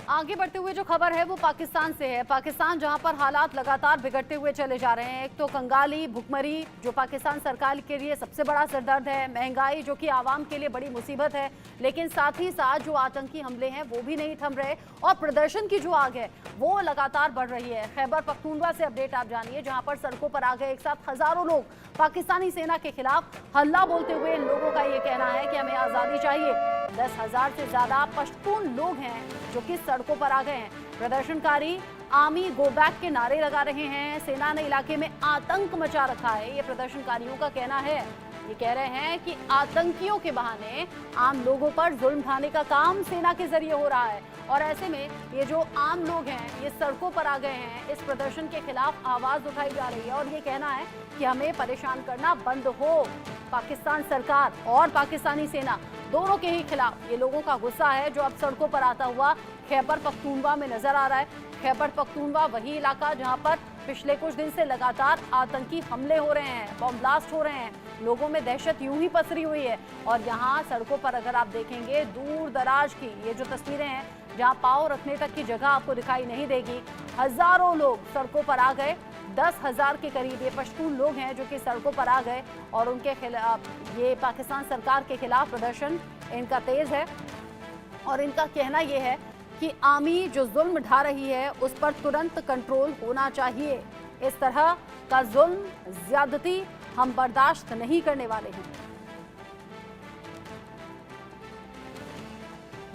आगे बढ़ते हुए जो खबर है वो पाकिस्तान से है। पाकिस्तान जहां पर हालात लगातार बिगड़ते हुए चले जा रहे हैं। एक तो कंगाली, भुखमरी जो पाकिस्तान सरकार के लिए सबसे बड़ा सरदर्द है, महंगाई जो कि आवाम के लिए बड़ी मुसीबत है, लेकिन साथ ही साथ जो आतंकी हमले हैं वो भी नहीं थम रहे और प्रदर्शन की जो आग है वो लगातार बढ़ रही है। खैबर पख्तूनख्वा से अपडेट आप जानिए, जहां पर सड़कों पर आ गए एक साथ हजारों लोग पाकिस्तानी सेना के खिलाफ हल्ला बोलते हुए। इन लोगों का ये कहना है कि हमें आज़ादी चाहिए। 10,000 से ज्यादा पश्तून लोग हैं जो कि सड़कों पर आ गए हैं। प्रदर्शनकारी आर्मी गो बैक के नारे लगा रहे हैं। सेना ने इलाके में आतंक मचा रखा है, ये प्रदर्शनकारियों का कहना है। ये कह रहे हैं कि आतंकियों के बहाने आम लोगों पर जुल्म ढाने का काम सेना के जरिए हो रहा है और ऐसे में ये जो आम लोग हैं ये सड़कों पर आ गए हैं। इस प्रदर्शन के खिलाफ आवाज उठाई जा रही है और ये कहना है कि हमें परेशान करना बंद हो। पाकिस्तान सरकार और पाकिस्तानी सेना दोनों के ही खिलाफ ये लोगों का गुस्सा है जो अब सड़कों पर आता हुआ खैबर पख्तूनख्वा में नजर आ रहा है। खैबर पख्तूनख्वा वही इलाका जहां पर पिछले कुछ दिन से लगातार आतंकी हमले हो रहे हैं, बम ब्लास्ट हो रहे हैं, लोगों में दहशत यूं ही पसरी हुई है। और यहाँ सड़कों पर अगर आप देखेंगे दूर दराज की ये जो तस्वीरें हैं जहाँ पाँव रखने तक की जगह आपको दिखाई नहीं देगी। हजारों लोग सड़कों पर आ गए, 10,000 के करीब ये पश्तून लोग हैं जो कि सड़कों पर आ गए और उनके खिलाफ ये पाकिस्तान सरकार के खिलाफ प्रदर्शन इनका तेज है। और इनका कहना यह है कि आर्मी जो जुल्म ढा रही है उस पर तुरंत कंट्रोल होना चाहिए। इस तरह का जुल्म, ज्यादती हम बर्दाश्त नहीं करने वाले हैं।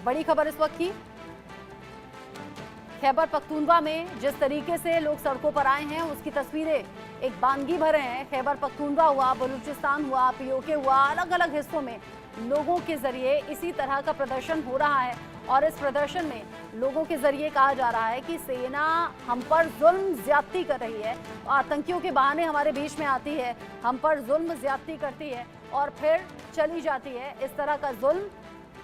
बड़ी खबर इस वक्त की, खैबर पख्तूनख्वा में जिस तरीके से लोग सड़कों पर आए हैं उसकी तस्वीरें एक बानगी भरे हैं। खैबर पख्तूनख्वा हुआ, बलूचिस्तान हुआ, पीओके हुआ, अलग अलग हिस्सों में लोगों के जरिए इसी तरह का प्रदर्शन हो रहा है और इस प्रदर्शन में लोगों के जरिए कहा जा रहा है कि सेना हम पर जुल्म ज्यादती कर रही है, आतंकियों के बहाने हमारे बीच में आती है, हम पर जुल्म ज्यादती करती है और फिर चली जाती है। इस तरह का जुल्म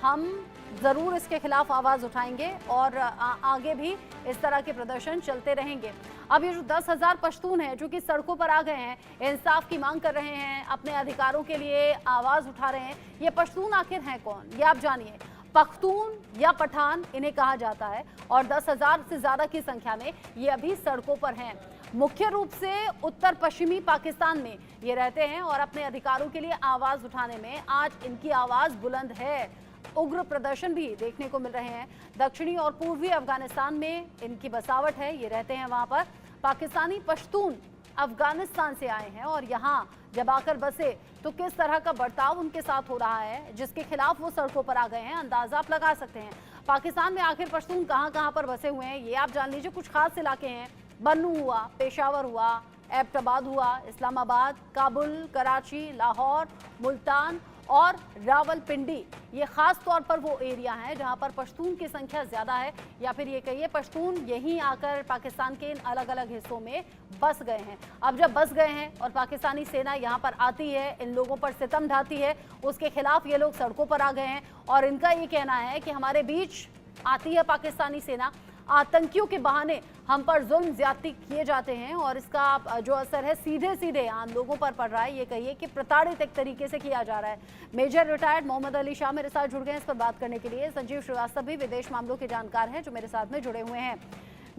हम ज़रूर इसके खिलाफ आवाज़ उठाएंगे और आगे भी इस तरह के प्रदर्शन चलते रहेंगे। अब ये जो 10,000 पश्तून हैं जो कि सड़कों पर आ गए हैं, इंसाफ की मांग कर रहे हैं, अपने अधिकारों के लिए आवाज़ उठा रहे हैं, ये पश्तून आखिर हैं कौन, ये आप जानिए। पख्तून या पठान इन्हें कहा जाता है और 10,000 से ज़्यादा की संख्या में ये अभी सड़कों पर हैं। मुख्य रूप से उत्तर पश्चिमी पाकिस्तान में ये रहते हैं और अपने अधिकारों के लिए आवाज़ उठाने में आज इनकी आवाज़ बुलंद है। उग्र प्रदर्शन भी देखने को मिल रहे हैं। दक्षिणी और पूर्वी अफगानिस्तान में इनकी बसावट है, ये रहते हैं वहां पर। पाकिस्तानी पश्तून अफगानिस्तान से आए हैं और यहाँ जब आकर बसे तो किस तरह का बर्ताव उनके साथ हो रहा है जिसके खिलाफ वो सड़कों पर आ गए हैं, अंदाजा आप लगा सकते हैं। पाकिस्तान में आखिर पश्तून कहाँ कहाँ पर बसे हुए हैं ये आप जान लीजिए। कुछ खास इलाके हैं, बन्नू हुआ, पेशावर हुआ, एबटाबाद हुआ, इस्लामाबाद, काबुल, कराची, लाहौर, मुल्तान और रावलपिंडी, ये खास तौर पर वो एरिया हैं जहां पर पश्तून की संख्या ज्यादा है, या फिर ये कहिए पश्तून यहीं आकर पाकिस्तान के इन अलग अलग हिस्सों में बस गए हैं। अब जब बस गए हैं और पाकिस्तानी सेना यहां पर आती है, इन लोगों पर सितम ढाती है, उसके खिलाफ ये लोग सड़कों पर आ गए हैं और इनका ये कहना है कि हमारे बीच आती है पाकिस्तानी सेना, आतंकियों के बहाने हम पर जुल्म ज्यादती किए जाते हैं और इसका जो असर है सीधे सीधे आम लोगों पर पड़ रहा है। ये कहिए कि प्रताड़ित एक तरीके से किया जा रहा है। मेजर रिटायर्ड मोहम्मद अली शाह मेरे साथ जुड़ गए हैं इस पर बात करने के लिए। संजीव श्रीवास्तव भी विदेश मामलों के जानकार हैं जो मेरे साथ में जुड़े हुए हैं।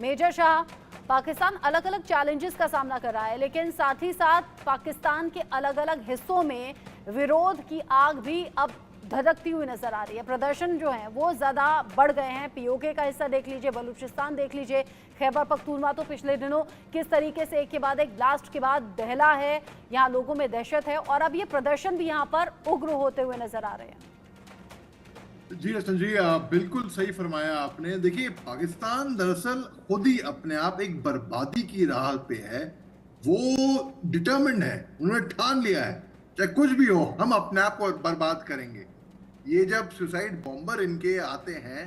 मेजर शाह, पाकिस्तान अलग अलग चैलेंजेस का सामना कर रहा है लेकिन साथ ही साथ पाकिस्तान के अलग अलग हिस्सों में विरोध की आग भी अब धधकती हुई नजर आ रही है। प्रदर्शन जो है वो ज्यादा बढ़ गए हैं। पीओके का हिस्सा देख लीजिए, बलूचिस्तान देख लीजिए, खैबर पख्तूनख्वा तो पिछले दिनों किस तरीके से एक के बाद एक ब्लास्ट के बाद दहला है, यहाँ लोगों में दहशत है और अब ये प्रदर्शन भी यहाँ पर उग्र होते हुए नजर आ रहे हैं। जी रचन जी, बिल्कुल सही फरमाया आपने। देखिए, पाकिस्तान दरअसल खुद ही अपने आप एक बर्बादी की राह पे है। वो डिटर्मिन्ड है, उन्होंने ठान लिया है चाहे कुछ भी हो हम अपने आप को बर्बाद करेंगे। ये जब सुसाइड बॉम्बर इनके आते हैं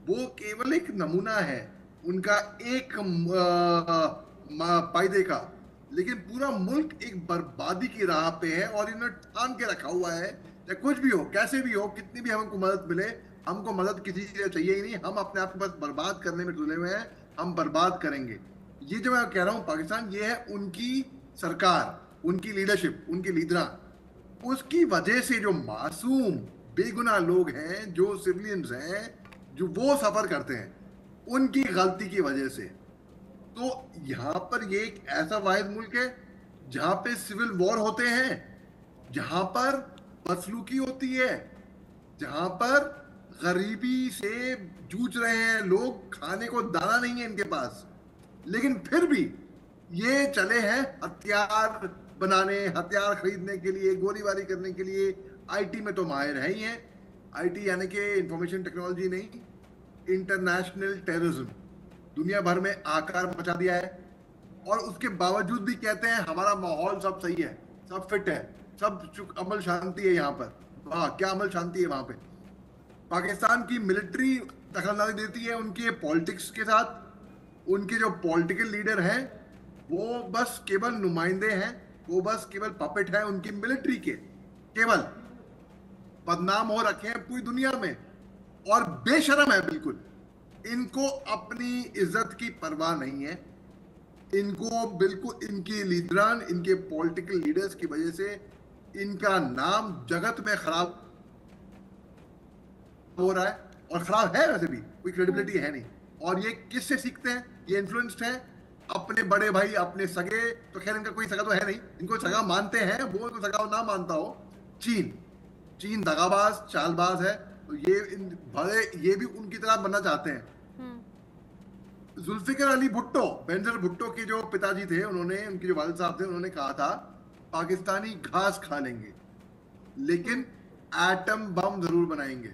वो केवल एक नमूना है उनका एक फायदे का, लेकिन पूरा मुल्क एक बर्बादी की राह पे है और इन्होंने ठान के रखा हुआ है चाहे कुछ भी हो, कैसे भी हो, कितनी भी हमको मदद मिले, हमको मदद किसी से चाहिए ही नहीं, हम अपने आप को बस बर्बाद करने में तुले हुए हैं, हम बर्बाद करेंगे। ये जो मैं कह रहा हूँ पाकिस्तान, ये है उनकी सरकार, उनकी लीडरशिप, उनकी लीडरा, उसकी वजह से जो मासूम बेगुनाह लोग हैं, जो सिविलियंस हैं, जो वो सफर करते हैं। उनकी गलती की वजह से। तो यहां पर ये एक ऐसा वाहिद मुल्क है जहां पे सिविल वॉर होते हैं, जहां पर बदसलूकी होती है, जहां पर गरीबी से जूझ रहे हैं लोग, खाने को दाना नहीं है इनके पास, लेकिन फिर भी ये चले हैं हथियार बनाने, हथियार खरीदने के लिए, गोलीबारी करने के लिए। आईटी में तो माहिर है ही हैं। आईटी यानी कि इंफॉर्मेशन टेक्नोलॉजी नहीं, इंटरनेशनल टेररिज्म दुनिया भर में आकार मचा दिया है। और उसके बावजूद भी कहते हैं हमारा माहौल सब सही है, सब फिट है, सब अमल शांति है यहाँ पर। वाह, क्या अमल शांति है वहां पे। पाकिस्तान की मिलिट्री दखलंदाजी देती है उनके पॉलिटिक्स के साथ। उनके जो पॉलिटिकल लीडर हैं वो बस केवल नुमाइंदे हैं, वो बस केवल पपेट है उनकी मिलिट्री के, केवल बदनाम हो रखे हैं पूरी दुनिया में और बेशरम है बिल्कुल। इनको अपनी इज्जत की परवाह नहीं है। इनको बिल्कुल इनकी लीडरान, इनके पॉलिटिकल लीडर्स की वजह से इनका नाम जगत में खराब हो रहा है, और खराब है, वैसे भी कोई क्रेडिबिलिटी है नहीं। और ये किससे सीखते हैं? ये इन्फ्लुएंस्ड है अपने बड़े भाई, अपने सगे, तो खैर इनका कोई सगा तो है नहीं, इनको सगा मानते हैं, वो इनको सगा ना मानता हो। चीन दगाबाज, चालबाज है, तो ये भी उनकी तरह बनना चाहते हैं। जुल्फिकर अली भुट्टो, बेनजीर भुट्टो के जो पिताजी थे, उन्होंने, उनके जो वालिद साहब थे, उन्होंने कहा था पाकिस्तानी घास खा लेंगे लेकिन एटम बम जरूर बनाएंगे।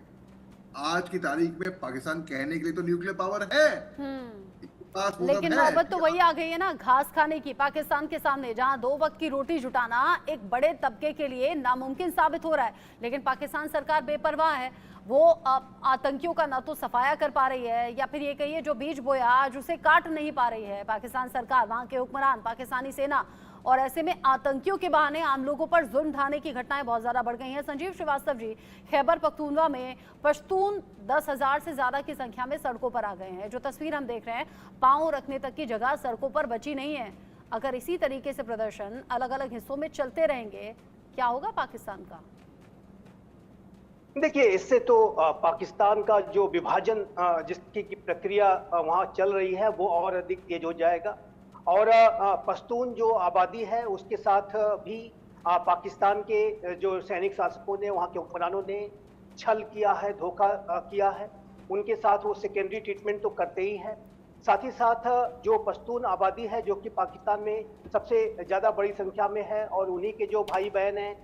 आज की तारीख में पाकिस्तान कहने के लिए तो न्यूक्लियर पावर है, लेकिन नौबत तो वही आ गई है ना, घास खाने की पाकिस्तान के सामने, जहां 2 वक्त की रोटी जुटाना एक बड़े तबके के लिए नामुमकिन साबित हो रहा है। लेकिन पाकिस्तान सरकार बेपरवाह है। वो आतंकियों का ना तो सफाया कर पा रही है, या फिर ये कहिए जो बीज बोया आज उसे काट नहीं पा रही है पाकिस्तान सरकार, वहां के हुक्मरान, पाकिस्तानी सेना। और ऐसे में आतंकियों के बहाने आम लोगों पर जुल्म ढाने की घटनाएं बहुत ज्यादा बढ़ गई हैं। संजीव श्रीवास्तव जी, खैबर पख्तूनवा में पश्तून 10,000 से ज्यादा की संख्या में सड़कों पर आ गए हैं। जो तस्वीर हम देख रहे हैं, पांव रखने तक की जगह सड़कों पर बची नहीं है। अगर इसी तरीके से प्रदर्शन अलग अलग हिस्सों में चलते रहेंगे, क्या होगा पाकिस्तान का? देखिए, इससे तो पाकिस्तान का जो विभाजन जिसकी की प्रक्रिया वहां चल रही है वो और अधिक तेज हो जाएगा। और पश्तून जो आबादी है उसके साथ भी पाकिस्तान के जो सैनिक शासकों ने, वहाँ के हुक्मरानों ने छल किया है, धोखा किया है। उनके साथ वो सेकेंडरी ट्रीटमेंट तो करते ही हैं। साथ ही साथ जो पश्तून आबादी है जो कि पाकिस्तान में सबसे ज़्यादा बड़ी संख्या में है, और उन्हीं के जो भाई बहन हैं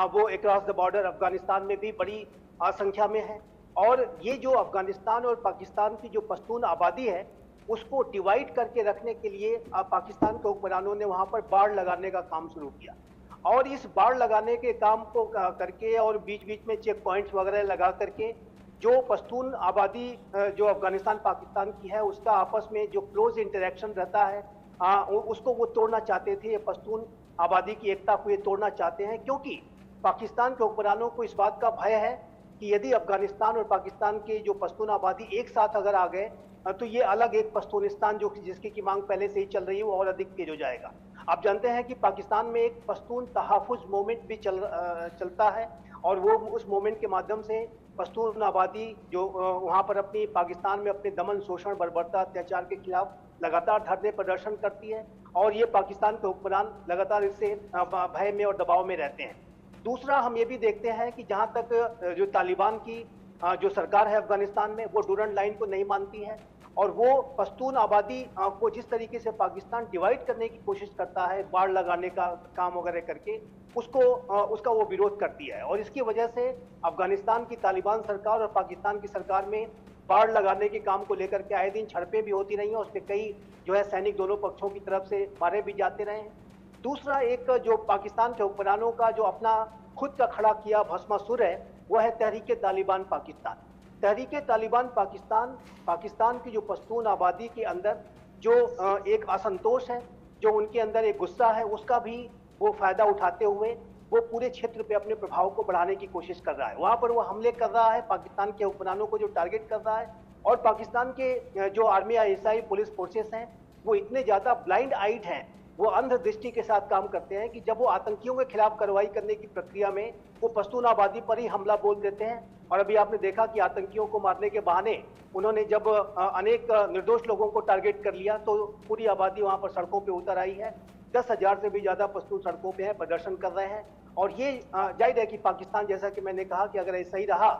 वो अक्रॉस द बॉर्डर अफगानिस्तान में भी बड़ी संख्या में है। और ये जो अफगानिस्तान और पाकिस्तान की जो पश्तून आबादी है उसको डिवाइड करके रखने के लिए पाकिस्तान के हुक्मरानों ने वहां पर बाड़ लगाने का काम शुरू किया। और इस बाड़ लगाने के काम को करके और बीच बीच में चेक पॉइंट्स वगैरह लगा करके जो पश्तून आबादी जो अफगानिस्तान पाकिस्तान की है उसका आपस में जो क्लोज इंटरेक्शन रहता है उसको वो तोड़ना चाहते थे। पश्तून आबादी की एकता को ये तोड़ना चाहते हैं, क्योंकि पाकिस्तान के हुक्मरानों को इस बात का भय है कि यदि अफगानिस्तान और पाकिस्तान के जो पश्तून आबादी एक साथ अगर आ गए तो ये अलग एक पश्तूनिस्तान जो जिसकी की मांग पहले से ही चल रही है वो और अधिक तेज हो जाएगा। आप जानते हैं कि पाकिस्तान में एक पश्तून तहफ़्फ़ुज़ मूवमेंट भी चलता है, और वो उस मूवमेंट के माध्यम से पश्तून आबादी जो वहाँ पर अपनी पाकिस्तान में अपने दमन, शोषण, बर्बरता, अत्याचार के खिलाफ लगातार धरने प्रदर्शन करती है, और ये पाकिस्तान के हुक्मरान लगातार इससे भय में और दबाव में रहते हैं। दूसरा, हम ये भी देखते हैं कि जहाँ तक जो तालिबान की जो सरकार है अफगानिस्तान में, वो डूरंड लाइन को नहीं मानती है, और वो पश्तून आबादी को जिस तरीके से पाकिस्तान डिवाइड करने की कोशिश करता है, बाड़ लगाने का काम वगैरह करके, उसका वो विरोध करती है। और इसकी वजह से अफगानिस्तान की तालिबान सरकार और पाकिस्तान की सरकार में बाड़ लगाने के काम को लेकर के आए दिन झड़पें भी होती रही हैं, उसमें कई जो है सैनिक दोनों पक्षों की तरफ से मारे भी जाते रहे हैं। दूसरा, एक जो पाकिस्तान के हुक्मरानों का जो अपना खुद का खड़ा किया भस्मासुर है वो है तहरीक तालिबान पाकिस्तान। तहरीक तालिबान पाकिस्तान, पाकिस्तान की जो पश्तून आबादी के अंदर जो एक असंतोष है, जो उनके अंदर एक गुस्सा है, उसका भी वो फायदा उठाते हुए वो पूरे क्षेत्र पे अपने प्रभाव को बढ़ाने की कोशिश कर रहा है। वहाँ पर वो हमले कर रहा है, पाकिस्तान के हुक्मरानों को जो टारगेट कर रहा है। और पाकिस्तान के जो आर्मी, ISI, पुलिस फोर्सेस हैं वो इतने ज़्यादा ब्लाइंड आइड हैं, वो अंधदृष्टि के साथ काम करते हैं कि जब वो आतंकियों के खिलाफ कार्रवाई करने की प्रक्रिया में वो पश्तून आबादी पर ही हमला बोल देते हैं। और अभी आपने देखा कि आतंकियों को मारने के बहाने उन्होंने जब अनेक निर्दोष लोगों को टारगेट कर लिया तो पूरी आबादी वहां पर सड़कों पे उतर आई है। 10,000 से भी ज्यादा पश्तून सड़कों पे हैं, प्रदर्शन कर रहे हैं। और ये जाहिर है कि पाकिस्तान, जैसा कि मैंने कहा कि अगर ऐसा ही रहा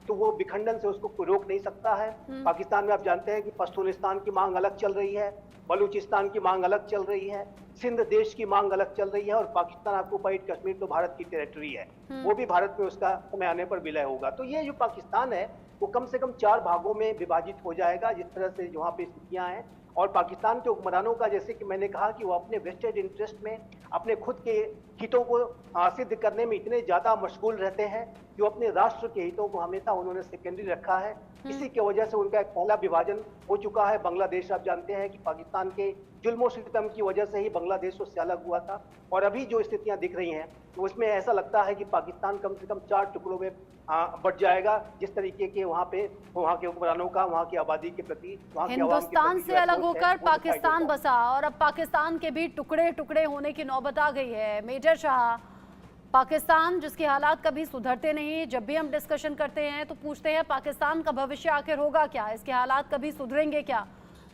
तो वो विखंडन से उसको कोई रोक नहीं सकता है। पाकिस्तान में आप जानते हैं कि पश्तूनिस्तान की मांग अलग चल रही है, बलूचिस्तान की मांग अलग चल रही है, सिंध देश की मांग अलग चल रही है, और पाकिस्तान ऑक्युपाइड कश्मीर तो भारत की टेरिटरी है, वो भी भारत में उसका समय आने पर विलय होगा। तो ये जो पाकिस्तान है वो कम से कम 4 भागों में विभाजित हो जाएगा, जिस तरह से जो वहाँ पे स्थितियां हैं। और पाकिस्तान के हुक्मरानों का, जैसे कि मैंने कहा कि वो अपने वेस्टेड इंटरेस्ट में, अपने खुद के हितों को सिद्ध करने में इतने ज्यादा मशगूल रहते हैं कि वो अपने राष्ट्र के हितों को हमेशा उन्होंने सेकेंडरी रखा है। इसी की वजह से उनका एक पहला विभाजन हो चुका है। बांग्लादेश, आप जानते हैं कि पाकिस्तान के जुल्म सितम की वजह से ही बांग्लादेश उससे अलग हुआ था। और अभी जो स्थितियां दिख रही हैं तो उसमें ऐसा लगता है कि पाकिस्तान कम से कम 4 टुकड़ों में बट जाएगा, जिस तरीके के वहाँ के हुक्मरानों का वहाँ की आबादी के प्रति, वहाँ की आवाम के हिंदुस्तान प्रति से अलग होकर वो दिखाई पाकिस्तान देता है। बसा और अब पाकिस्तान के भी टुकड़े टुकड़े होने की नौबत आ गई है। मेजर शाह, पाकिस्तान जिसके हालात कभी सुधरते नहीं, जब भी हम डिस्कशन करते हैं तो पूछते हैं पाकिस्तान का भविष्य आखिर होगा क्या, इसके हालात कभी सुधरेंगे क्या।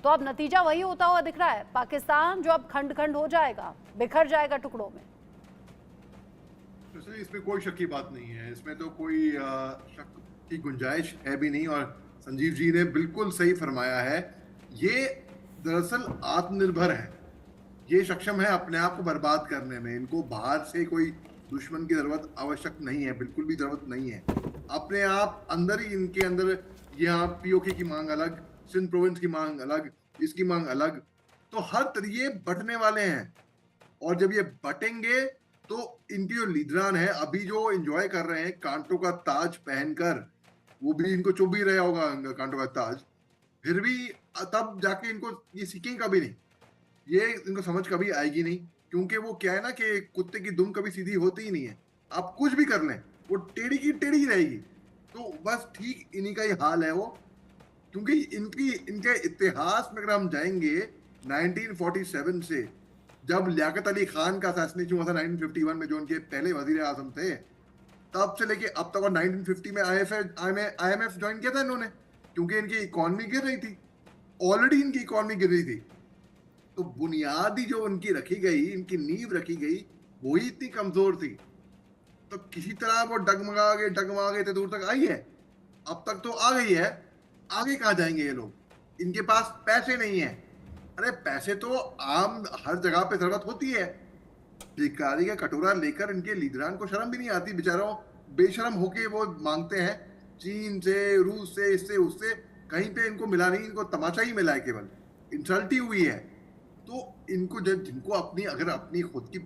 तो अब नतीजा वही होता हुआ दिख रहा है, पाकिस्तान जो अब खंड खंड हो जाएगा, बिखर जाएगा टुकड़ों में। इसमें कोई शक की बात नहीं है, इसमें तो कोई शक की गुंजाइश है भी नहीं। और संजीव जी ने बिल्कुल सही फरमाया है, ये दरअसल आत्मनिर्भर है, ये सक्षम है अपने आप को बर्बाद करने में। इनको बाहर से कोई दुश्मन की जरूरत आवश्यक नहीं है, बिल्कुल भी जरूरत नहीं है। अपने आप अंदर ही इनके अंदर यहाँ पीओके की मांग अलग, सिंध प्रोविंस की मांग अलग, इसकी मांग अलग, तो हर तरीके बंटने वाले हैं। और जब ये बटेंगे तो इनके जो लीडरान है अभी जो एंजॉय कर रहे हैं कांटों का ताज पहनकर, वो भी इनको चुभ ही रहा होगा कांटों का ताज, फिर भी तब जाके इनको ये सीखेंगे कभी नहीं, ये इनको समझ कभी आएगी नहीं। क्योंकि वो क्या है ना कि कुत्ते की दुम कभी सीधी होती ही नहीं है, आप कुछ भी कर लें वो टेढ़ी की टेढ़ी ही रहेगी। तो बस ठीक इन्हीं का ही हाल है वो। क्योंकि इनके इतिहास में अगर हम जाएंगे 1947 से, जब लियाकत अली खान का असैसिनेशन हुआ था 1951 में, जो उनके पहले वजीर आजम थे, तब से लेके अब तक, और 1950 में IMF ज्वाइन किया था इन्होंने, क्योंकि इनकी इकोनॉमी गिर रही थी, ऑलरेडी इनकी इकोनॉमी गिर रही थी। तो बुनियादी जो उनकी रखी गई, इनकी नींव रखी गई, वही इतनी कमजोर थी। तो किसी तरह वो डगमगा गए इतने दूर तक आई है, अब तक तो आ गई है, आगे कहाँ जाएंगे ये लोग, इनके पास पैसे नहीं है। अरे पैसे तो आम हर जगह पे जरूरत होती है, भिखारी का कटोरा लेकर इनके लीडरान को शर्म भी नहीं आती, बेचारों बेशरम होके वो मांगते हैं चीन से, रूस से, इससे उससे, कहीं पे इनको मिला नहीं, इनको तमाशा ही मिला है, केवल इंसल्ट ही हुई है। तो इनको जब, जिनको अपनी, अगर अपनी खुद की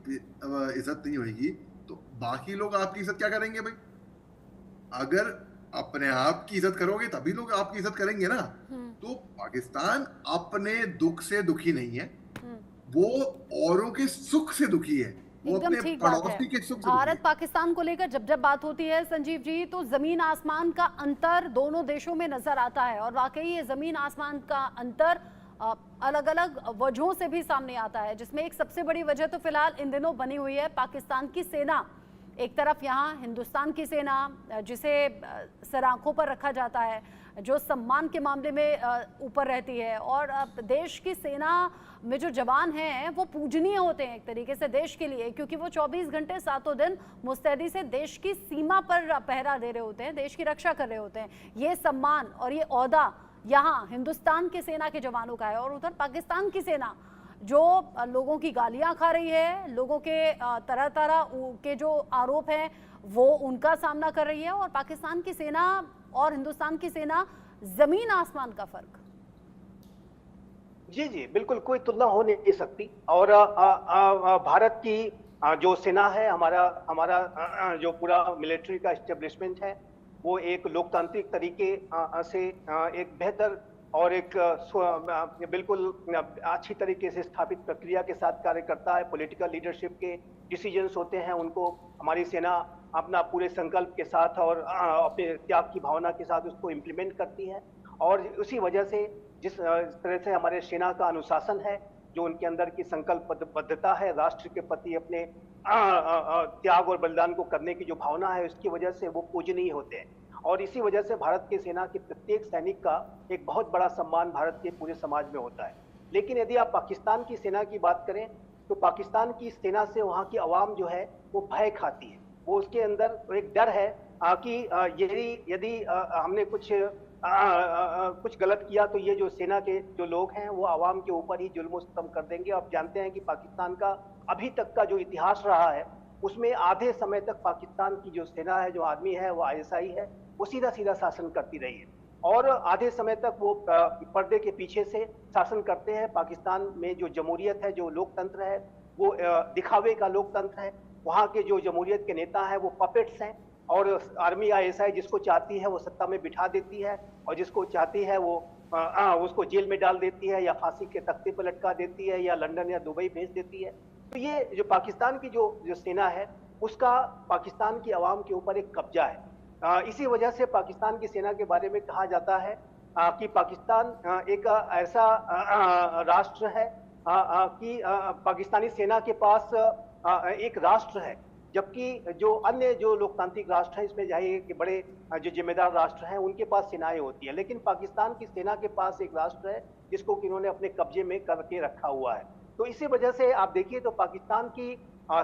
इज्जत नहीं होगी तो बाकी लोग आपकी इज्जत क्या करेंगे भाई। अगर अपने आप की इज्जत करोगे तभी लोग आपकी इज्जत करेंगे ना। तो पाकिस्तान अपने दुख से दुखी नहीं है, वो औरों के सुख से दुखी है, वो एकदम अपने ठीक बात पड़ोसी है। के सुख से भारत दुखी है। पाकिस्तान को लेकर जब जब बात होती है संजीव जी, तो जमीन आसमान का अंतर दोनों देशों में नजर आता है। और वाकई ये जमीन आसमान का अंतर अलग अलग वजहों से भी सामने आता है, जिसमें एक सबसे बड़ी वजह तो फिलहाल इन दिनों बनी हुई है पाकिस्तान की सेना। एक तरफ यहाँ हिंदुस्तान की सेना, जिसे सर आंखों पर रखा जाता है, जो सम्मान के मामले में ऊपर रहती है, और देश की सेना में जो जवान हैं वो पूजनीय होते हैं एक तरीके से देश के लिए, क्योंकि वो 24 घंटे सातों दिन मुस्तैदी से देश की सीमा पर पहरा दे रहे होते हैं, देश की रक्षा कर रहे होते हैं। ये सम्मान और ये ओहदा यहाँ हिंदुस्तान के सेना के जवानों का है। और उधर पाकिस्तान की सेना जो लोगों की गालियां खा रही है, लोगों के तरह तरह के जो आरोप हैं वो उनका सामना कर रही है। और पाकिस्तान की सेना और हिंदुस्तान की सेना, जमीन आसमान का फर्क। जी जी बिल्कुल, कोई तुलना हो नहीं सकती। और भारत की जो सेना है, हमारा जो पूरा मिलिट्री का एस्टेब्लिशमेंट है, वो एक लोकतांत्रिक तरीके से एक बेहतर और एक बिल्कुल अच्छी तरीके से स्थापित प्रक्रिया के साथ कार्य करता है। पॉलिटिकल लीडरशिप के डिसीजंस होते हैं, उनको हमारी सेना अपना पूरे संकल्प के साथ और अपने त्याग की भावना के साथ उसको इम्प्लीमेंट करती है। और उसी वजह से जिस तरह से हमारे सेना का अनुशासन है, जो उनके अंदर की संकल्पबद्धता है राष्ट्र के प्रति अपने त्याग और बलिदान को करने की जो भावना है, उसकी वजह से वो पूजनीय होते हैं। और इसी वजह से भारत की सेना के प्रत्येक सैनिक का एक बहुत बड़ा सम्मान भारत के पूरे समाज में होता है। लेकिन यदि आप पाकिस्तान की सेना की बात करें तो पाकिस्तान की सेना से वहाँ की आवाम जो है वो भय खाती है। वो उसके अंदर एक डर है कि यदि हमने कुछ गलत किया तो ये जो सेना के जो लोग हैं वो आवाम के ऊपर ही जुल्म सितम कर देंगे। आप जानते हैं कि पाकिस्तान का अभी तक का जो इतिहास रहा है उसमें आधे समय तक पाकिस्तान की जो सेना है, जो आर्मी है, वो आईएसआई है, वो सीधा सीधा शासन करती रही है और आधे समय तक वो पर्दे के पीछे से शासन करते हैं। पाकिस्तान में जो जमहूरियत है, जो लोकतंत्र है, वो दिखावे का लोकतंत्र है। वहाँ के जो जमहूरियत के नेता हैं वो पपेट्स हैं और आर्मी आईएसआई जिसको चाहती है वो सत्ता में बिठा देती है और जिसको चाहती है वो उसको जेल में डाल देती है या फांसी के तख्ते पर लटका देती है या लंदन या दुबई भेज देती है। तो ये जो पाकिस्तान की जो सेना है उसका पाकिस्तान की आवाम के ऊपर एक कब्जा है। इसी वजह से पाकिस्तान की सेना के बारे में कहा जाता है कि पाकिस्तान एक ऐसा राष्ट्र है कि पाकिस्तानी सेना के पास एक राष्ट्र है, जबकि जो अन्य जो लोकतांत्रिक राष्ट्र हैं इसमें जाहिर कि बड़े जो जिम्मेदार राष्ट्र हैं उनके पास सेनाएं होती है, लेकिन पाकिस्तान की सेना के पास एक राष्ट्र है जिसको कि इन्होंने अपने कब्जे में करके रखा हुआ है। तो इसी वजह से आप देखिए तो पाकिस्तान की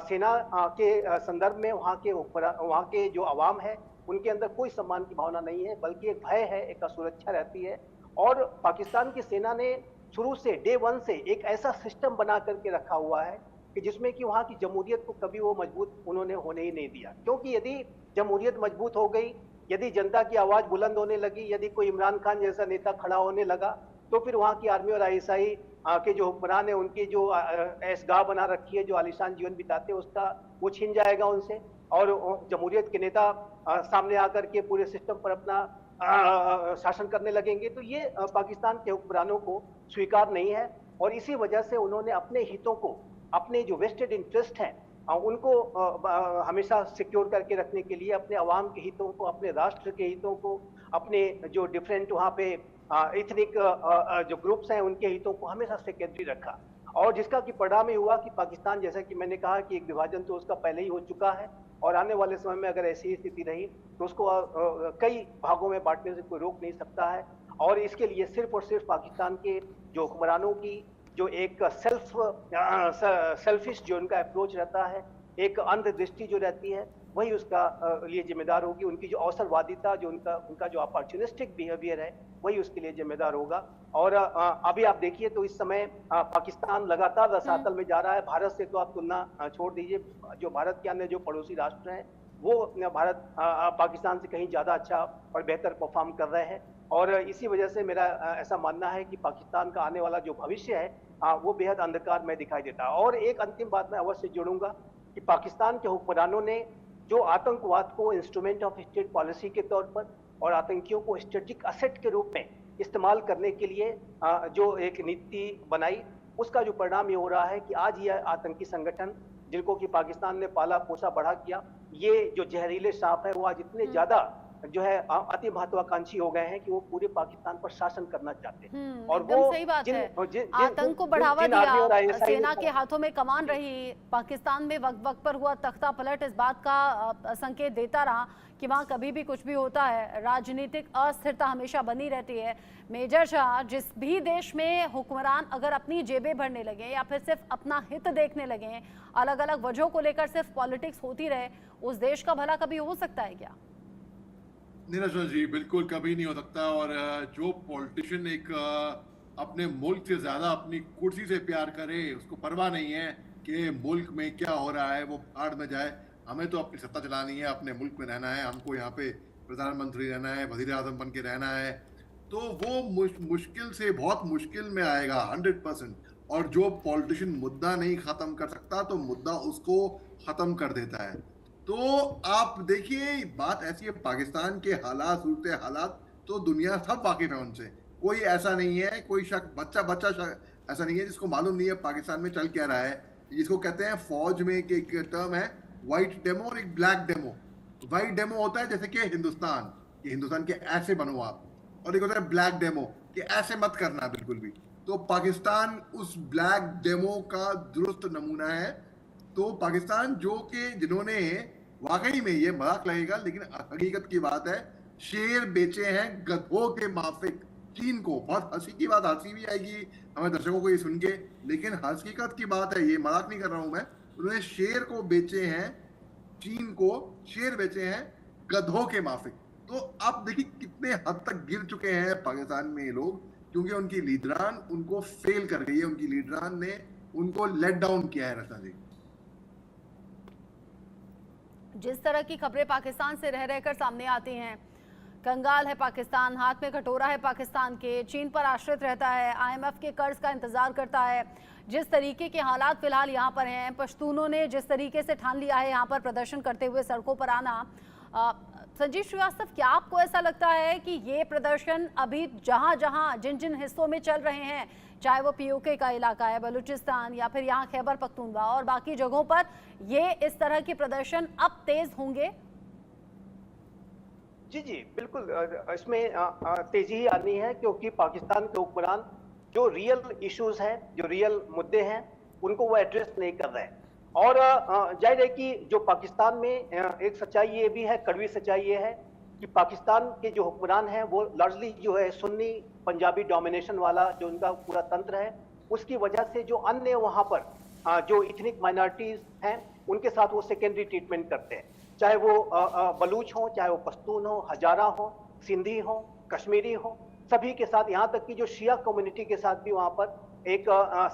सेना के संदर्भ में वहाँ के जो आवाम है उनके अंदर कोई सम्मान की भावना नहीं है, बल्कि एक भय है, एक असुरक्षा रहती है। और पाकिस्तान की सेना ने शुरू से डे वन से एक ऐसा सिस्टम बना करके रखा हुआ है कि जिसमें कि वहाँ की जमहूरियत को कभी वो मजबूत उन्होंने होने ही नहीं दिया। क्योंकि यदि जमहूरियत मजबूत हो गई, यदि जनता की आवाज बुलंद होने लगी, यदि कोई इमरान खान जैसा नेता खड़ा होने लगा, तो फिर वहाँ की आर्मी और आईएसआई के जो हुक्मरान है उनकी जो ऐशगाह बना रखी है, जो आलीशान जीवन बिताते हैं, उसका वो छीन जाएगा उनसे और जमहूरियत के नेता सामने आकर के पूरे सिस्टम पर अपना शासन करने लगेंगे। तो ये पाकिस्तान के हुक्मरानों को स्वीकार नहीं है और इसी वजह से उन्होंने अपने हितों को, अपने जो वेस्टेड इंटरेस्ट हैं उनको हमेशा सिक्योर करके रखने के लिए अपने आवाम के हितों को, अपने राष्ट्र के हितों को, अपने जो डिफरेंट वहाँ पे इथनिक जो ग्रुप्स हैं उनके हितों को हमेशा सेकेंडरी रखा और जिसका कि परिणाम ये हुआ कि पाकिस्तान, जैसा कि मैंने कहा कि एक विभाजन तो उसका पहले ही हो चुका है और आने वाले समय में अगर ऐसी ही स्थिति रही तो उसको कई भागों में बांटने से कोई रोक नहीं सकता है। और इसके लिए सिर्फ और सिर्फ पाकिस्तान के जो हुक्मरानों की जो एक सेल्फिश जो उनका अप्रोच रहता है, एक अंधदृष्टि जो रहती है, वही उसका लिए जिम्मेदार होगी। उनकी जो अवसरवादिता, जो उनका जो अपॉर्चुनिस्टिक बिहेवियर है, वही उसके लिए जिम्मेदार होगा। और अभी आप देखिए तो इस समय पाकिस्तान लगातार रसातल में जा रहा है। भारत से तो आप तुलना छोड़ दीजिए, जो भारत के अन्य जो पड़ोसी राष्ट्र हैं वो भारत पाकिस्तान से कहीं ज़्यादा अच्छा और बेहतर परफॉर्म कर रहे हैं और इसी वजह से मेरा ऐसा मानना है कि पाकिस्तान का आने वाला जो भविष्य है वो बेहद अंधकार में दिखाई देता है। और एक अंतिम बात मैं अवश्य जोड़ूंगा कि पाकिस्तान के हुक्मरानों ने जो आतंकवाद को इंस्ट्रूमेंट ऑफ स्टेट पॉलिसी के तौर पर और आतंकियों को स्ट्रेटेजिक असेट के रूप में इस्तेमाल करने के लिए जो एक नीति बनाई, उसका जो परिणाम ये हो रहा है कि आज ये आतंकी संगठन जिनको कि पाकिस्तान ने पाला पोसा बढ़ा किया, ये जो जहरीले सांप है वो आज इतने ज्यादा जो है अति महत्वाकांक्षी हो गए हैं कि वो पूरे पाकिस्तान पर शासन करना चाहते हैं। और वो सही बात है, आतंक को बढ़ावा दिया, सेना के हाथों में कमान रही, पाकिस्तान में वक्त वक्त पर हुआ तख्ता पलट इस बात का संकेत देता रहा कि वहाँ कभी भी कुछ भी होता है, राजनीतिक अस्थिरता हमेशा बनी रहती है। मेजर शाह, जिस भी देश में हुक्मरान अगर अपनी जेबें भरने लगे या फिर सिर्फ अपना हित देखने लगे, अलग अलग वजहों को लेकर सिर्फ पॉलिटिक्स होती रहे, उस देश का भला कभी हो सकता है क्या? नहीं जी, बिल्कुल कभी नहीं हो सकता। और जो पॉलिटिशियन एक अपने मुल्क से ज्यादा अपनी कुर्सी से प्यार करे, उसको परवाह नहीं है कि मुल्क में क्या हो रहा है, वो भाड़ में जाए। हमें तो अपनी सत्ता चलानी है, अपने मुल्क में रहना है, हमको यहाँ पे प्रधानमंत्री रहना है, वजीर आजम बन के रहना है, तो वो मुश्किल से बहुत मुश्किल में आएगा 100%। और जो पॉलिटिशियन मुद्दा नहीं खत्म कर सकता तो मुद्दा उसको खत्म कर देता है। तो आप देखिए, बात ऐसी है, पाकिस्तान के हालात, सूरत हालात तो दुनिया सब वाकिफ है उनसे, कोई ऐसा नहीं है, कोई बच्चा ऐसा नहीं है जिसको मालूम नहीं है पाकिस्तान में चल क्या रहा है। जिसको कहते हैं फौज में एक टर्म है व्हाइट डेमो और एक ब्लैक डेमो। व्हाइट डेमो होता है जैसे कि हिंदुस्तान के ऐसे बनो आप, और एक होता है ब्लैक डेमो कि ऐसे मत करना बिल्कुल भी। तो पाकिस्तान उस ब्लैक डेमो का दुरुस्त नमूना है। तो पाकिस्तान जो कि जिन्होंने वाकई में ये मजाक लगेगा लेकिन हकीकत की बात है, शेर बेचे हैं गधों के माफिक चीन को। बहुत हंसी की बात, हंसी भी आएगी हमें दर्शकों को ये सुन के, लेकिन हकीकत की बात है, ये मजाक नहीं कर रहा हूं मैं। उन्होंने शेर को बेचे हैं, चीन को शेर बेचे हैं गधों के माफिक। तो आप देखिए कितने हद तक गिर चुके हैं पाकिस्तान में ये लोग, क्योंकि उनकी लीडरान उनको फेल कर गई है, उनकी लीडरान ने उनको लेट डाउन किया है। रचना जी, जिस तरह की खबरें पाकिस्तान से रह रहकर सामने आती हैं, कंगाल है पाकिस्तान, हाथ में कटोरा है पाकिस्तान के, चीन पर आश्रित रहता है, IMF के कर्ज का इंतजार करता है, जिस तरीके के हालात फिलहाल यहाँ पर हैं, पश्तूनों ने जिस तरीके से ठान लिया है यहाँ पर प्रदर्शन करते हुए सड़कों पर आना, संजीव श्रीवास्तव, क्या आपको ऐसा लगता है कि ये प्रदर्शन अभी जहां जहां जिन जिन हिस्सों में चल रहे हैं, चाहे वो POK का इलाका है, बलूचिस्तान या फिर यहाँ खैबर पख्तूनख्वा और बाकी जगहों पर, ये इस तरह के प्रदर्शन अब तेज होंगे? जी जी बिल्कुल, इसमें तेजी ही आनी है, क्योंकि पाकिस्तान के हुक्मरान जो रियल इश्यूज हैं, जो रियल मुद्दे हैं, उनको वो एड्रेस नहीं कर रहे हैं। और जाहिर है कि जो पाकिस्तान में एक सच्चाई ये भी है, कड़वी सच्चाई ये है कि पाकिस्तान के जो हुक्मरान हैं वो लार्जली जो है सुन्नी पंजाबी डोमिनेशन वाला जो उनका पूरा तंत्र है, उसकी वजह से जो अन्य वहाँ पर जो इथनिक माइनॉरिटीज हैं उनके साथ वो सेकेंडरी ट्रीटमेंट करते हैं, चाहे वो बलूच हो, चाहे वो पश्तून हो, हजारा हो, सिंधी हो, कश्मीरी हो, सभी के साथ, यहाँ तक कि जो शिया कम्युनिटी के साथ भी वहाँ पर एक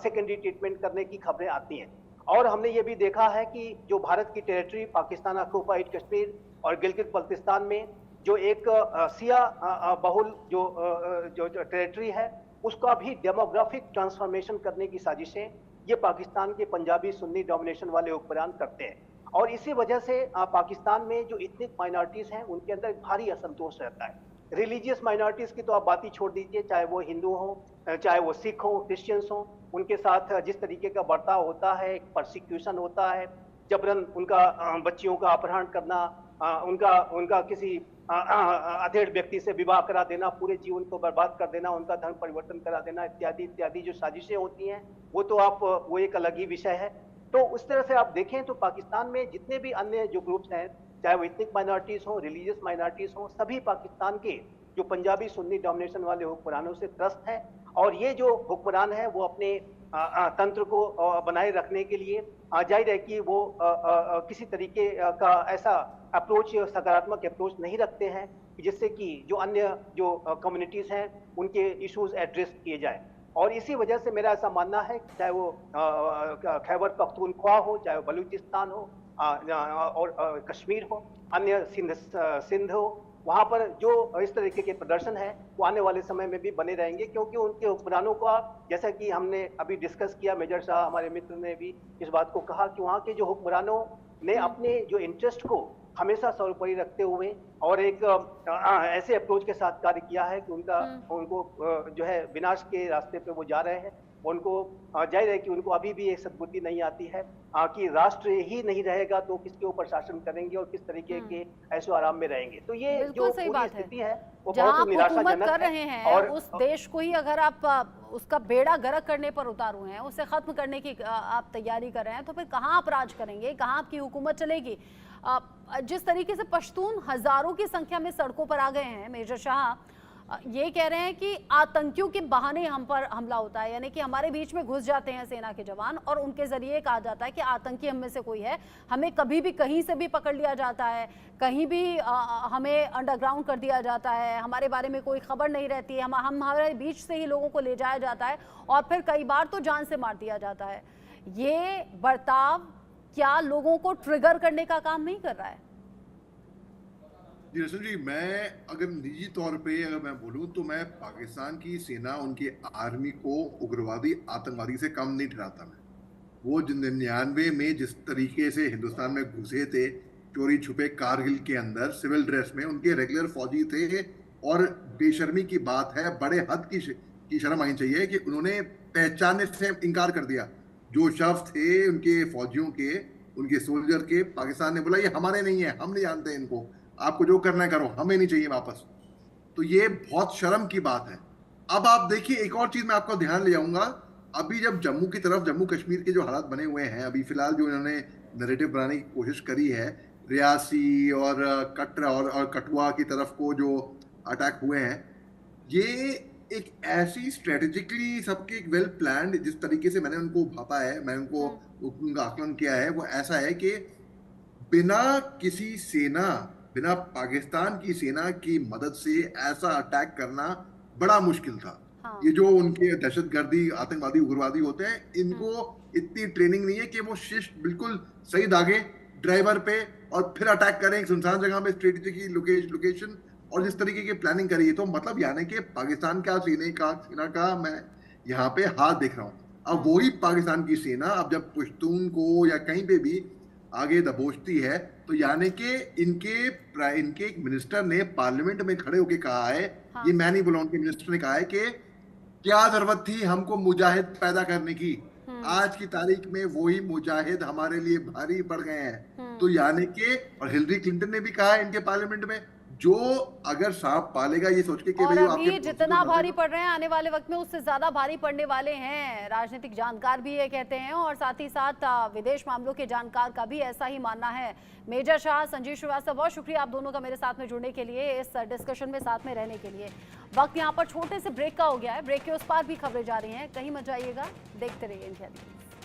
सेकेंडरी ट्रीटमेंट करने की खबरें आती हैं। और हमने ये भी देखा है कि जो भारत की टेरिटरी पाकिस्तान ऑक्युपाइड कश्मीर और गिलगित बल्तिस्तान में जो एक सिया बहुल जो टेरिटरी है, उसका भी डेमोग्राफिक ट्रांसफॉर्मेशन करने की साजिशें ये पाकिस्तान के पंजाबी सुन्नी डोमिनेशन वाले हुक्मरान करते हैं। और इसी वजह से पाकिस्तान में जो इथनिक माइनॉरिटीज हैं उनके अंदर भारी असंतोष रहता है। रिलीजियस माइनॉरिटीज की तो आप बात ही छोड़ दीजिए, चाहे वो हिंदू हो, चाहे वो सिख हो, क्रिश्चियंस हो, उनके साथ जिस तरीके का बर्ताव होता है, एक परसिक्यूशन होता है, जबरन उनका बच्चियों का अपहरण करना, उनका किसी अधेड़ व्यक्ति से विवाह करा देना, पूरे जीवन को बर्बाद कर देना, उनका धर्म परिवर्तन करा देना, इत्यादि इत्यादि जो साजिशें होती हैं वो एक अलग ही विषय है। तो उस तरह से आप देखें तो पाकिस्तान में जितने भी अन्य जो ग्रुप्स हैं, चाहे वो इथनिक माइनॉरिटीज हो, रिलीजियस माइनॉरिटीज हो, सभी पाकिस्तान के जो पंजाबी सुन्नी डोमिनेशन वाले हुक्मरानों से त्रस्त हैं। और ये जो हुक्मरान है वो अपने तंत्र को बनाए रखने के लिए जाहिर है कि वो किसी तरीके का ऐसा अप्रोच, सकारात्मक अप्रोच नहीं रखते हैं जिससे कि जो अन्य जो कम्युनिटीज हैं उनके इश्यूज एड्रेस किए जाए। और इसी वजह से मेरा ऐसा मानना है कि चाहे वो खैबर पख्तूनख्वा हो, चाहे वो बलूचिस्तान हो और कश्मीर हो, अन्य सिंध हो, वहाँ पर जो इस तरीके के प्रदर्शन है वो आने वाले समय में भी बने रहेंगे, क्योंकि उनके हुक्मरानों का, जैसा कि हमने अभी डिस्कस किया, मेजर शाह हमारे मित्र ने भी इस बात को कहा कि वहाँ के जो हुक्मरानों ने अपने जो इंटरेस्ट को हमेशा सर्वोपरि रखते हुए और एक ऐसे अप्रोच के साथ कार्य किया है कि उनको जो है विनाश के रास्ते पे वो जा रहे हैं। उनको जाहिर है कि उनको अभी भी एक सद्बुद्धि नहीं आती है कि राष्ट्र ही नहीं रहेगा तो किसके ऊपर शासन करेंगे और किस तरीके के ऐशो आराम में रहेंगे। तो ये जो पूरी स्थिति है वो बहुत निराशाजनक कर रहे हैं। और उस देश को ही अगर आप उसका बेड़ा गर्क करने पर उतारू हैं, उसे खत्म करने की आप तैयारी कर रहे हैं, तो फिर कहाँ आप राज करेंगे, कहाँ आपकी हुकूमत चलेगी? जिस तरीके से पश्तून हजारों की संख्या में सड़कों पर आ गए हैं, मेजर शाह ये कह रहे हैं कि आतंकियों के बहाने हम पर हमला होता है, यानी कि हमारे बीच में घुस जाते हैं सेना के जवान और उनके जरिए कहा जाता है कि आतंकी हम में से कोई है, हमें कभी भी कहीं से भी पकड़ लिया जाता है, कहीं भी हमें अंडरग्राउंड कर दिया जाता है, हमारे बारे में कोई खबर नहीं रहती है, हम हमारे बीच से ही लोगों को ले जाया जाता है और फिर कई बार तो जान से मार दिया जाता है। ये बर्ताव क्या लोगों को ट्रिगर करने का काम नहीं कर रहा है? जी रसन जी, मैं अगर निजी तौर पे अगर मैं बोलूं तो मैं पाकिस्तान की सेना, उनकी आर्मी को उग्रवादी आतंकवादी से कम नहीं ठहराता। मैं वो 99 में जिस तरीके से हिंदुस्तान में घुसे थे चोरी छुपे कारगिल के अंदर सिविल ड्रेस में, उनके रेगुलर फौजी थे। और बेशर्मी की बात है, बड़े हद की शर्म आनी चाहिए कि उन्होंने पहचानने से इनकार कर दिया। जो शव थे उनके फौजियों के, उनके सोल्जर के, पाकिस्तान ने बोला ये हमारे नहीं है, हम नहीं जानते इनको, आपको जो करना है करो, हमें नहीं चाहिए वापस। तो ये बहुत शर्म की बात है। अब आप देखिए, एक और चीज मैं आपको ध्यान ले जाऊंगा। अभी जब जम्मू की तरफ, जम्मू कश्मीर के जो हालात बने हुए हैं अभी फिलहाल, जो इन्होंने नैरेटिव बनाने की कोशिश करी है, रियासी और कटरा और कठुआ की तरफ को जो अटैक हुए हैं, ये एक ऐसी स्ट्रेटेजिकली सबके एक वेल प्लान्ड, जिस तरीके से मैंने उनको भापा है, मैं उनको उनका आकलन किया है, वो ऐसा है कि बिना किसी सेना, बिना पाकिस्तान की सेना की मदद से ऐसा अटैक करना बड़ा मुश्किल था। हाँ। ये जो उनके दहशतगर्दी, आतंकवादी, उग्रवादी होते हैं, इनको इतनी ट्रेनिंग नहीं है कि वो शिष्ट बिल्कुल सही दागे ड्राइवर पे और फिर अटैक करें एक सुनसान जगह में, स्ट्रेटेजिक लोकेशन, और जिस तरीके की प्लानिंग करी है। तो मतलब यानी कि पाकिस्तान का सेना का मैं यहाँ पे हाथ देख रहा हूँ। अब वही पाकिस्तान की सेना अब जब पश्तून को या कहीं पे भी आगे दबोचती है, तो यानी कि इनके एक मिनिस्टर ने पार्लियामेंट में खड़े होकर कहा है, हाँ। ये मैं नहीं बोला, उनके मिनिस्टर ने कहा है कि क्या जरूरत थी हमको मुजाहिद पैदा करने की, आज की तारीख में वही मुजाहिद हमारे लिए भारी पड़ गए हैं। तो यानी कि, और हिलरी क्लिंटन ने भी कहा है इनके पार्लियामेंट में, जो अगर सांप पालेगा ये सोच के कि और भाई अभी जितना भारी पड़ रहे हैं आने वाले वक्त में उससे ज्यादा भारी पड़ने वाले हैं, राजनीतिक जानकार भी ये कहते हैं, और साथ ही साथ विदेश मामलों के जानकार का भी ऐसा ही मानना है। मेजर शाह, संजीव श्रीवास्तव, बहुत शुक्रिया आप दोनों का मेरे साथ में जुड़ने के लिए, इस डिस्कशन में साथ में रहने के लिए। वक्त यहाँ पर छोटे से ब्रेक का हो गया है, ब्रेक के उस पार भी खबरें जा रही हैं, कहीं मत जाइएगा, देखते रहिए इंडिया न्यूज़।